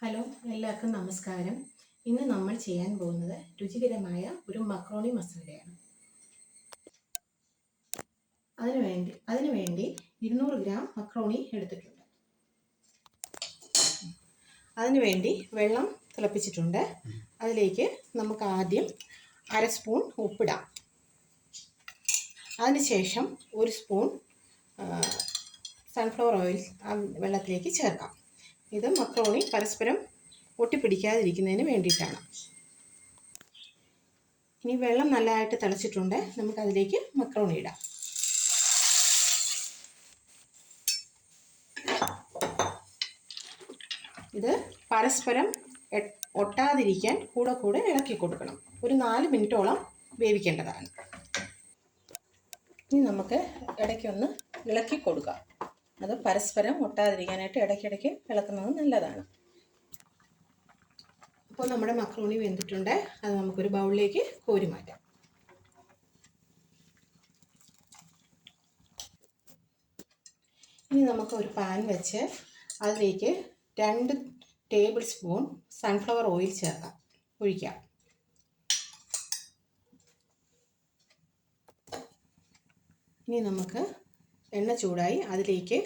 Hello, എല്ലാവർക്കും നമസ്കാരം. ഇന്ന് നമ്മൾ ചെയ്യാൻ പോകുന്നത് രുചികരമായ ഒരു മക്രോണി മസാലയാണ്. അതിനുവേണ്ടി 200 ഗ്രാം മക്രോണി എടുത്തിട്ടുണ്ട്. അതിനുവേണ്ടി വെള്ളം തിളപ്പിച്ചിട്ടുണ്ട്. അതിലേക്ക് നമുക്ക് ആദ്യം 1/2 സ്പൂൺ ഉപ്പിടാം. അതിനുശേഷം 1 സ്പൂൺ സൺഫ്ലവർ ഓയിൽ ആ വെള്ളത്തിലേക്ക് ചേർക്കാം. ഇത് മക്രോണി പരസ്പരം ഒട്ടിപ്പിടിക്കാതിരിക്കുന്നതിന് വേണ്ടിയിട്ടാണ്. ഇനി വെള്ളം നല്ലതായിട്ട് തിളച്ചിട്ടുണ്ട്. നമുക്കതിലേക്ക് മക്രോണി ഇടാം. ഇത് പരസ്പരം ഒട്ടാതിരിക്കാൻ കൂടെ ഇളക്കി കൊടുക്കണം. ഒരു 4 മിനിറ്റോളം വേവിക്കേണ്ടതാണ്. ഇനി നമുക്ക് ഇടയ്ക്കൊന്ന് ഇളക്കി കൊടുക്കാം. അത് പരസ്പരം ഒട്ടാതിരിക്കാനായിട്ട് ഇടയ്ക്കിടയ്ക്ക് ഇളക്കുന്നത് നല്ലതാണ്. അപ്പോൾ നമ്മുടെ മക്രോണി വെന്തിട്ടുണ്ട്. അത് നമുക്കൊരു ബൗളിലേക്ക് കോരി മാറ്റാം. ഇനി നമുക്ക് ഒരു പാൻ വെച്ച് അതിലേക്ക് 2 ടേബിൾ സ്പൂൺ സൺഫ്ലവർ ഓയിൽ ഒഴിക്കാം. ഇനി നമുക്ക് എണ്ണ ചൂടായി അതിലേക്ക്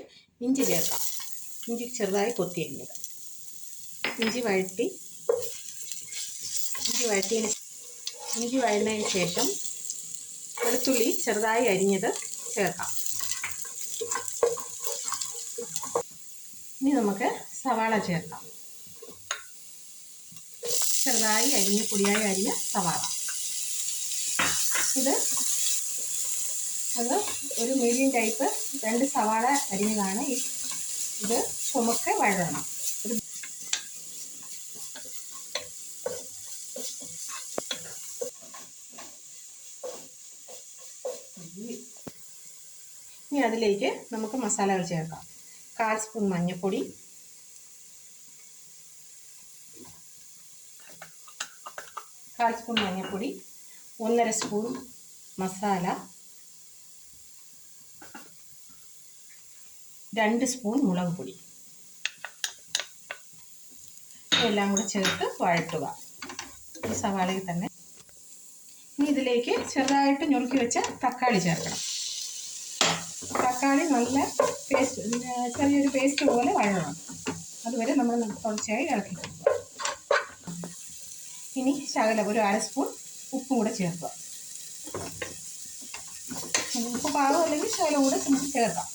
ഇഞ്ചി ചേർക്കാം. ഇഞ്ചി ചെറുതായി കൊത്തിയരിഞ്ഞത്. ഇഞ്ചി വഴറ്റിയതിന് ശേഷം വെളുത്തുള്ളി ചെറുതായി അരിഞ്ഞത് ചേർക്കാം. ഇനി നമുക്ക് സവാള ചേർക്കാം. ചെറുതായി പൊടിയായി അരിഞ്ഞ സവാള. അത് ഒരു മീഡിയം ടൈപ്പ് 2 സവാള അരിഞ്ഞതാണ്. ഇത് ചുമക്കെ വഴണം. ഇനി അതിലേക്ക് നമുക്ക് മസാലകൾ ചേർക്കാം. 1/4 സ്പൂൺ മഞ്ഞൾപ്പൊടി, 1/2 സ്പൂൺ മസാല, 2 സ്പൂൺ മുളക് പൊടി. എല്ലാം കൂടെ ചേർത്ത് വഴറ്റുക. ഈ സവാളയിൽ തന്നെ. ഇനി ഇതിലേക്ക് ചെറുതായിട്ട് ഞുറുക്കി വെച്ച തക്കാളി ചേർക്കണം. തക്കാളി നല്ല ചെറിയൊരു പേസ്റ്റ് പോലെ വഴണം. അതുവരെ നമ്മൾ തുടർച്ചയായി ഇളക്കി കൊടുക്കുക. ഇനി ശകലം ഒരു 1/2 സ്പൂൺ ഉപ്പും കൂടെ ചേർക്കുക. ഉപ്പ് പാകം അല്ലെങ്കിൽ ശകലം കൂടെ നമുക്ക് ചേർക്കാം.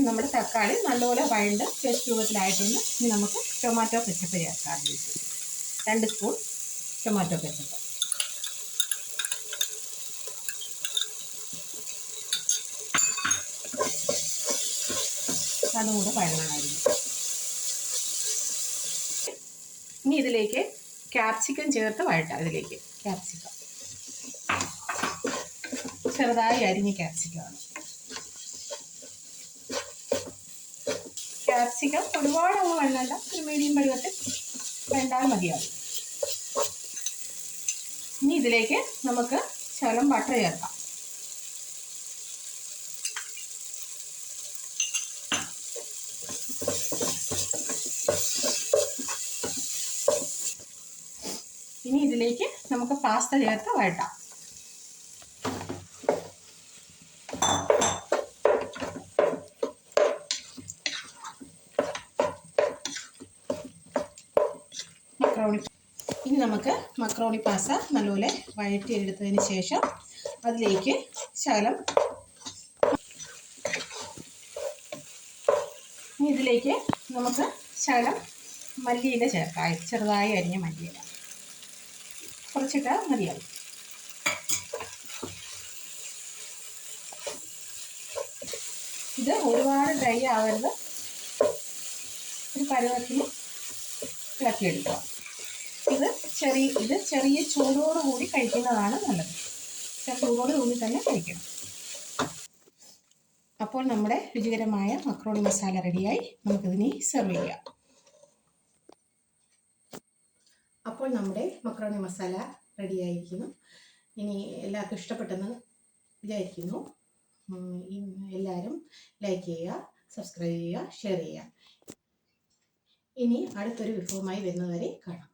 നമ്മുടെ തക്കാളി നല്ലപോലെ വഴണ്ട് പേസ്റ്റ് രൂപത്തിലായിട്ടുണ്ട്. ഇനി നമുക്ക് ടൊമാറ്റോ കെച്ചപ്പ് ചേർക്കാം. 2 സ്പൂൺ ടൊമാറ്റോ കെച്ചപ്പ്. അതും കൂടെ വഴങ്ങണമായിരുന്നു. ഇനി ഇതിലേക്ക് ക്യാപ്സിക്കം ചേർത്ത് വഴറ്റാം. ഇതിലേക്ക് ക്യാപ്സിക്കം ചെറുതായി അരിഞ്ഞ ക്യാപ്സിക്കമാണ്. ക്യാപ്സിക്കം ഒരുപാട് അങ്ങ് വഴണ്ട, ഒരു മീഡിയം പരുവത്തിൽ വേണ്ടാൽ മതിയാവും. ഇനി ഇതിലേക്ക് നമുക്ക് ശകലം ബട്ടർ ചേർക്കാം. ഇനി ഇതിലേക്ക് നമുക്ക് പാസ്ത ചേർത്ത് വഴറ്റാം. ഇനി നമുക്ക് മക്രോണി പാസ്ത നല്ലപോലെ വഴറ്റിയെടുത്തതിന് ശേഷം അതിലേക്ക് ശകലം ഇതിലേക്ക് നമുക്ക് ശകലം മല്ലിയില ചേർക്കാം. ചെറുതായി അരിഞ്ഞ മല്ലിയില കുറച്ചിട്ട് മതിയാവും. ഇത് ഒരുപാട് ഡ്രൈ ആവരുത്. ഒരു പരുവത്തിന് ഇളക്കിയെടുക്കുക. ചെറിയ ചൂടോടുകൂടി കഴിക്കുന്നതാണ് നല്ലത്. ചൂടോടുകൂടി തന്നെ കഴിക്കണം. അപ്പോൾ നമ്മുടെ രുചികരമായ മക്രോണി മസാല റെഡിയായി. നമുക്കിതിനെ സെർവ് ചെയ്യാം. അപ്പോൾ നമ്മുടെ മക്രോണി മസാല റെഡിയായിരിക്കുന്നു. ഇനി എല്ലാവർക്കും ഇഷ്ടപ്പെട്ടെന്ന് വിചാരിക്കുന്നു. എല്ലാവരും ലൈക്ക് ചെയ്യുക, സബ്സ്ക്രൈബ് ചെയ്യുക, ഷെയർ ചെയ്യുക. ഇനി അടുത്തൊരു വിഭവമായി വരുന്നതുവരെ കാണാം.